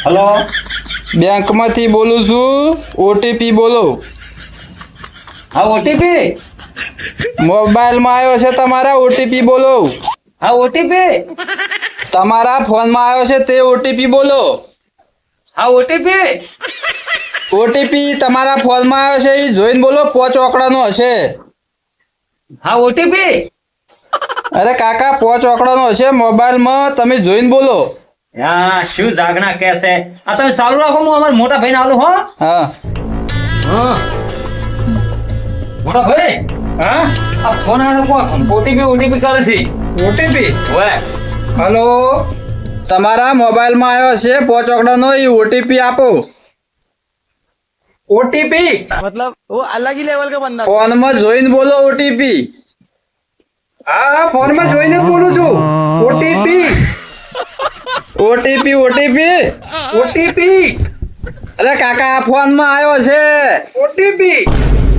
Hello, bank માંથી બોલું છું. ઓટીપી બોલો. હા ઓટીપી. મોબાઈલ માં આવ્યો છે તમારા. ઓટીપી બોલો. હા ઓટીપી. તમારા ફોન માં આવ્યો છે તે ઓટીપી બોલો. હા ઓટીપી. ઓટીપી તમારા ફોન માં આવ્યો છે એ જોઈને બોલો. 5 આંકડાનો હશે. હા ઓટીપી. અરે કાકા 5 આંકડાનો હશે મોબાઈલ માં. તમે જોઈને બોલો. હા શું જાગણા કે છે? આ તમે ચાલુ રાખો, હું અમારા મોટા ભાઈને આલું. હો હા હા મોટા ભાઈ, હા આ ફોન આવ્યો કોણ? ઓટીપી કરે છે. ઓટીપી. ઓએ હલો, તમારા મોબાઈલ માં આવ્યો છે 5 આંકડાનો એ ઓટીપી આપો. ओटीपी मतलब वो अलग ही लेवल का बंदा ફોન માં જોઈને બોલો ઓટીપી. हाँ फोन में જોઈને બોલું છું. OTP OTP OTP. ओटीपी અરે કાકા ફોન માં આવ્યો છે. ओटीपी